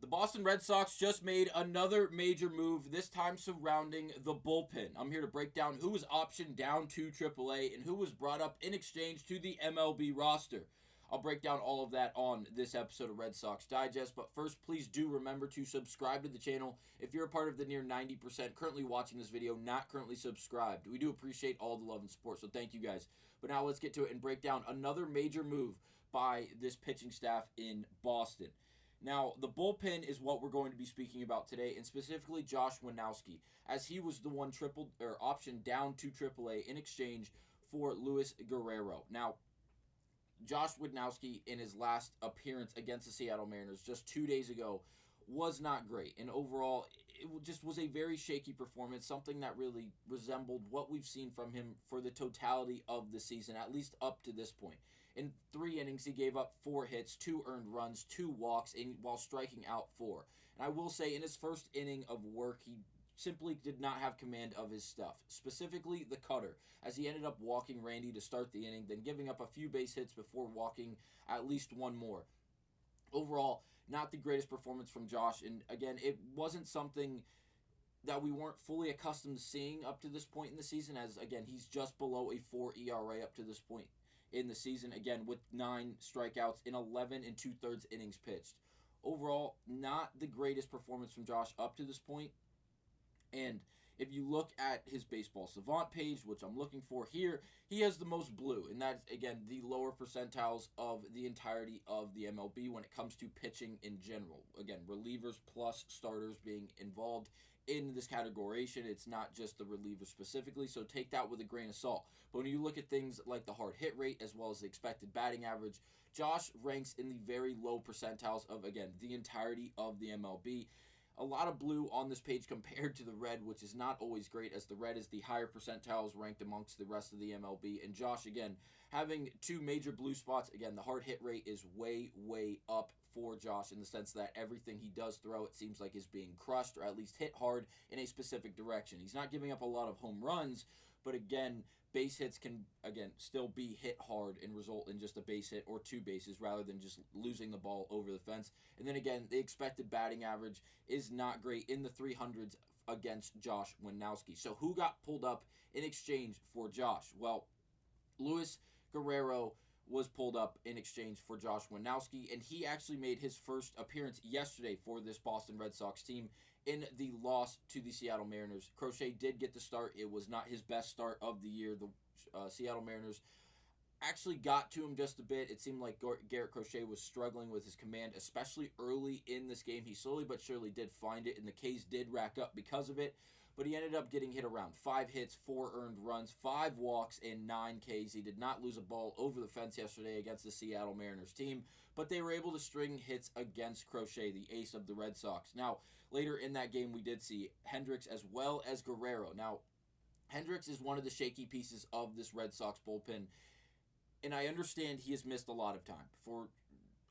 The Boston Red Sox just made another major move, this time surrounding the bullpen. I'm here to break down who was optioned down to AAA and who was brought up in exchange to the MLB roster. I'll break down all of that on this episode of Red Sox Digest, but first, please do remember to subscribe to the channel if you're a part of the near 90% currently watching this video, not currently subscribed. We do appreciate all the love and support, so thank you guys. But now let's get to it and break down another major move by this pitching staff in Boston. Now, the bullpen is what we're going to be speaking about today, and specifically Josh Winowski, as he was the one optioned down to AAA in exchange for Luis Guerrero. Now, Josh Winowski, in his last appearance against the Seattle Mariners just 2 days ago, was not great. And overall, it just was a very shaky performance, something that really resembled what we've seen from him for the totality of the season, at least up to this point. In 3 innings, he gave up 4 hits, 2 earned runs, 2 walks, while striking out 4. And I will say, in his first inning of work, he simply did not have command of his stuff, specifically the cutter, as he ended up walking Randy to start the inning, then giving up a few base hits before walking at least one more. Overall, not the greatest performance from Josh, and again, it wasn't something that we weren't fully accustomed to seeing up to this point in the season, as again, he's just below a 4 ERA up to this point in the season, again, with 9 strikeouts in 11 and 2/3 innings pitched. Overall, not the greatest performance from Josh up to this point. And if you look at his baseball savant page, which I'm looking for here, he has the most blue. And that's, again, the lower percentiles of the entirety of the MLB when it comes to pitching in general. Again, relievers plus starters being involved in this categorization. It's not just the relievers specifically, so take that with a grain of salt. But when you look at things like the hard hit rate as well as the expected batting average, Josh ranks in the very low percentiles of, again, the entirety of the MLB. A lot of blue on this page compared to the red, which is not always great, as the red is the higher percentiles ranked amongst the rest of the MLB. And Josh, again, having 2 major blue spots. Again, the hard hit rate is way, way up for Josh in the sense that everything he does throw, it seems like, is being crushed or at least hit hard in a specific direction. He's not giving up a lot of home runs, but again, base hits can, again, still be hit hard and result in just a base hit or 2 bases rather than just losing the ball over the fence. And then again, the expected batting average is not great, in the 300s against Josh Winowski. So who got pulled up in exchange for Josh? Well, Luis Guerrero was pulled up in exchange for Josh Winowski, and he actually made his first appearance yesterday for this Boston Red Sox team in the loss to the Seattle Mariners. Crochet did get the start. It was not his best start of the year. The Seattle Mariners actually got to him just a bit. It seemed like Garrett Crochet was struggling with his command, especially early in this game. He slowly but surely did find it, and the Ks did rack up because of it. But he ended up getting hit around 5 hits, 4 earned runs, 5 walks, and 9 Ks. He did not lose a ball over the fence yesterday against the Seattle Mariners team, but they were able to string hits against Crochet, the ace of the Red Sox. Now, later in that game, we did see Hendricks as well as Guerrero. Now, Hendricks is one of the shaky pieces of this Red Sox bullpen, and I understand he has missed a lot of time for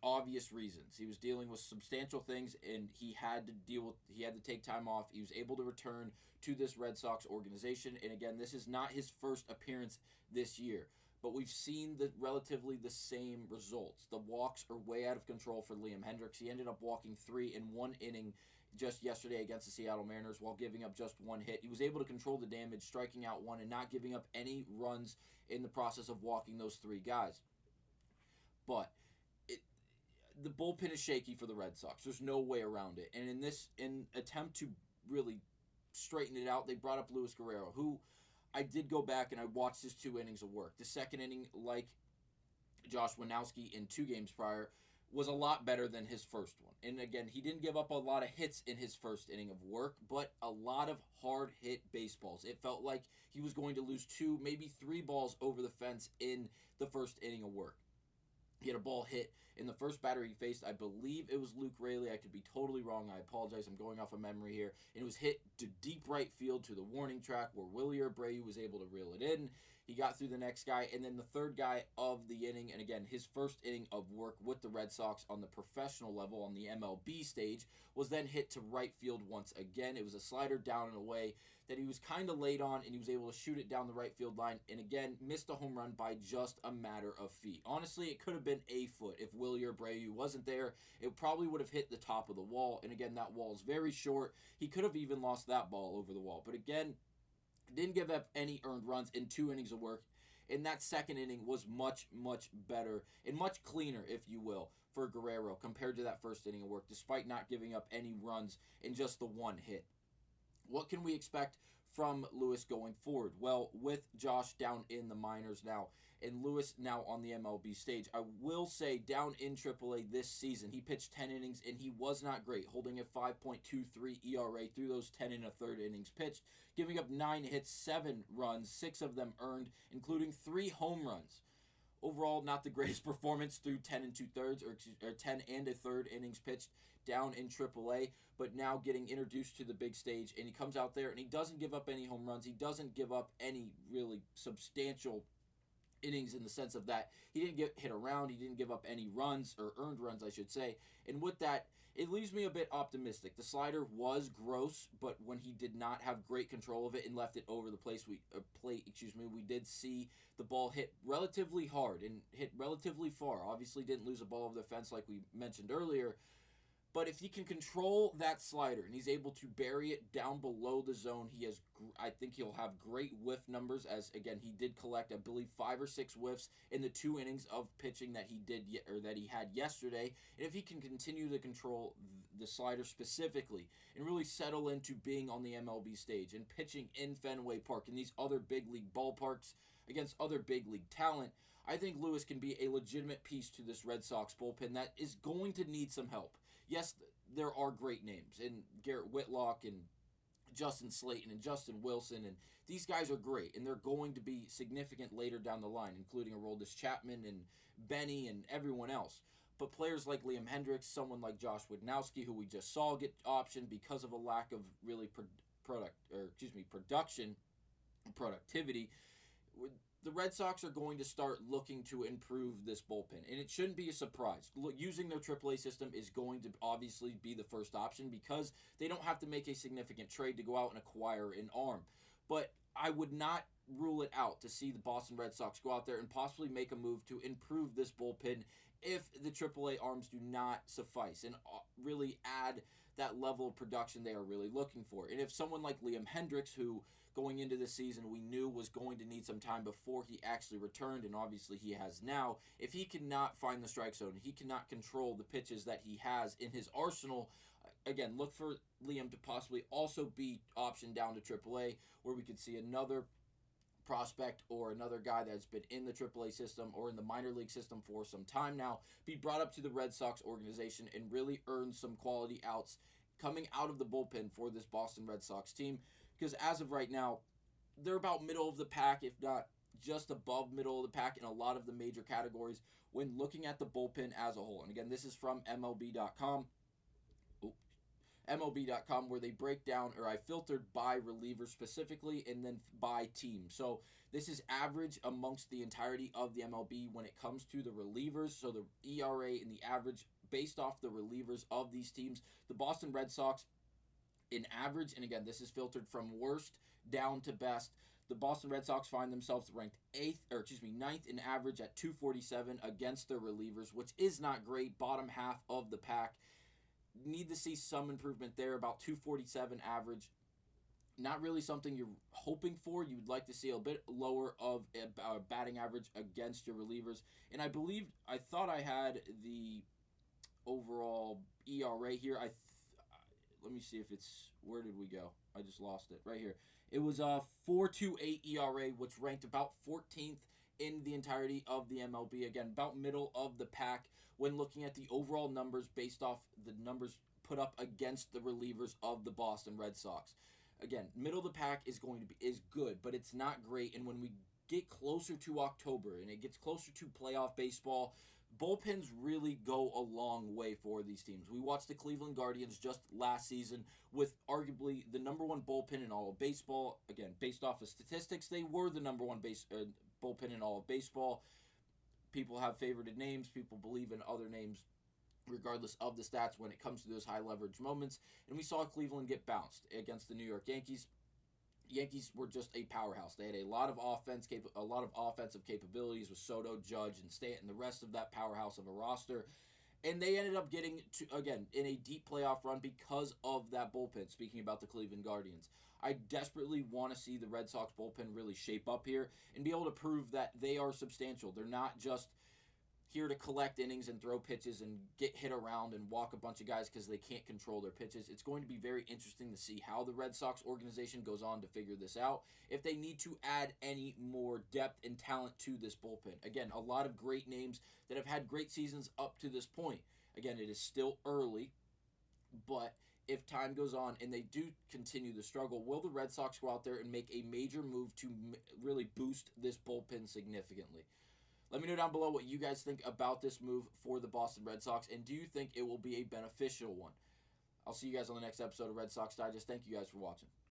obvious reasons. He was dealing with substantial things, and he had to take time off. He was able to return to this Red Sox organization, and again, this is not his first appearance this year, but we've seen relatively the same results. The walks are way out of control for Liam Hendricks. He ended up walking 3 in 1 inning just yesterday against the Seattle Mariners while giving up just 1 hit. He was able to control the damage, striking out 1 and not giving up any runs in the process of walking those 3 guys. But the bullpen is shaky for the Red Sox. There's no way around it. And in attempt to really straighten it out, they brought up Luis Guerrero, who I did go back and I watched his 2 innings of work. The second inning, like Josh Winowski in 2 games prior, was a lot better than his first one. And again, he didn't give up a lot of hits in his first inning of work, but a lot of hard hit baseballs. It felt like he was going to lose 2, maybe 3 balls over the fence in the first inning of work. He had a ball hit in the first batter he faced. I believe it was Luke Raley. I could be totally wrong. I apologize. I'm going off of memory here. And it was hit to deep right field to the warning track where Willie Abreu was able to reel it in. He got through the next guy, and then the third guy of the inning, and again, his first inning of work with the Red Sox on the professional level on the MLB stage, was then hit to right field once again. It was a slider down and away that he was kind of late on, and he was able to shoot it down the right field line, and again, missed a home run by just a matter of feet. Honestly, it could have been a foot if Willie Abreu wasn't there. It probably would have hit the top of the wall, and again, that wall is very short. He could have even lost that ball over the wall, but again, didn't give up any earned runs in 2 innings of work. And that second inning was much, much better and much cleaner, if you will, for Guerrero compared to that first inning of work, despite not giving up any runs in just the one hit. What can we expect from Lewis going forward? Well, with Josh down in the minors now and Lewis now on the MLB stage, I will say down in AAA this season, he pitched 10 innings and he was not great, holding a 5.23 ERA through those 10 and a third innings pitched, giving up 9 hits, 7 runs, 6 of them earned, including 3 home runs. Overall, not the greatest performance through 10 and 2/3 or 10 and a third innings pitched down in AAA, but now getting introduced to the big stage, and he comes out there and he doesn't give up any home runs. He doesn't give up any really substantial innings in the sense of that he didn't get hit around, he didn't give up any runs, or earned runs, I should say. And with that, it leaves me a bit optimistic. The slider was gross, but when he did not have great control of it and left it over the plate, we did see the ball hit relatively hard and hit relatively far. Obviously didn't lose a ball over the fence like we mentioned earlier. But if he can control that slider and he's able to bury it down below the zone, I think he'll have great whiff numbers. As again, he did collect, I believe, 5 or 6 whiffs in the 2 innings of pitching that he had yesterday. And if he can continue to control the slider specifically and really settle into being on the MLB stage and pitching in Fenway Park and these other big league ballparks against other big league talent, I think Lewis can be a legitimate piece to this Red Sox bullpen that is going to need some help. Yes, there are great names in Garrett Whitlock and Justin Slayton and Justin Wilson, and these guys are great, and they're going to be significant later down the line, including Aroldis Chapman and Benny and everyone else. But players like Liam Hendriks, someone like Josh Wiednowski, who we just saw get optioned because of a lack of really productivity, the Red Sox are going to start looking to improve this bullpen, and it shouldn't be a surprise. Using their AAA system is going to obviously be the first option because they don't have to make a significant trade to go out and acquire an arm. But I would not rule it out to see the Boston Red Sox go out there and possibly make a move to improve this bullpen if the AAA arms do not suffice and really add that level of production they are really looking for. And if someone like Liam Hendriks, who going into the season we knew was going to need some time before he actually returned, and obviously he has now, if he cannot find the strike zone, he cannot control the pitches that he has in his arsenal, again, look for Liam to possibly also be optioned down to AAA, where we could see another prospect or another guy that's been in the AAA system or in the minor league system for some time now be brought up to the Red Sox organization and really earn some quality outs coming out of the bullpen for this Boston Red Sox team. Because as of right now, they're about middle of the pack, if not just above middle of the pack in a lot of the major categories when looking at the bullpen as a whole. And again, this is from MLB.com. MLB.com, where they break down, or I filtered by relievers specifically and then by team. So this is average amongst the entirety of the MLB when it comes to the relievers. So the ERA and the average based off the relievers of these teams. The Boston Red Sox, in average, and again, this is filtered from worst down to best, the Boston Red Sox find themselves ranked ninth in average at 247 against their relievers, which is not great. Bottom half of the pack. Need to see some improvement there, about 247 average. Not really something you're hoping for. You would like to see a bit lower of a batting average against your relievers. And I thought I had the overall ERA here. Let me see if it's, where did we go? I just lost it. Right here. It was a 4.28 ERA, which ranked about 14th in the entirety of the MLB. Again, about middle of the pack when looking at the overall numbers based off the numbers put up against the relievers of the Boston Red Sox. Again, middle of the pack is good, but it's not great. And when we get closer to October and it gets closer to playoff baseball, bullpens really go a long way for these teams. We watched the Cleveland Guardians just last season with arguably the number one bullpen in all of baseball. Again, based off of statistics, they were the number one bullpen in all of baseball. People have favorited names. People believe in other names regardless of the stats when it comes to those high leverage moments. And we saw Cleveland get bounced against the New York Yankees. Yankees were just a powerhouse. They had a lot of offensive capabilities with Soto, Judge, and Stanton, the rest of that powerhouse of a roster. And they ended up getting to, again, in a deep playoff run because of that bullpen. Speaking about the Cleveland Guardians, I desperately want to see the Red Sox bullpen really shape up here and be able to prove that they are substantial. They're not just here to collect innings and throw pitches and get hit around and walk a bunch of guys because they can't control their pitches. It's going to be very interesting to see how the Red Sox organization goes on to figure this out, if they need to add any more depth and talent to this bullpen. Again, a lot of great names that have had great seasons up to this point. Again, it is still early, but if time goes on and they do continue to struggle, will the Red Sox go out there and make a major move to really boost this bullpen significantly? Let me know down below what you guys think about this move for the Boston Red Sox, and do you think it will be a beneficial one? I'll see you guys on the next episode of Red Sox Digest. Thank you guys for watching.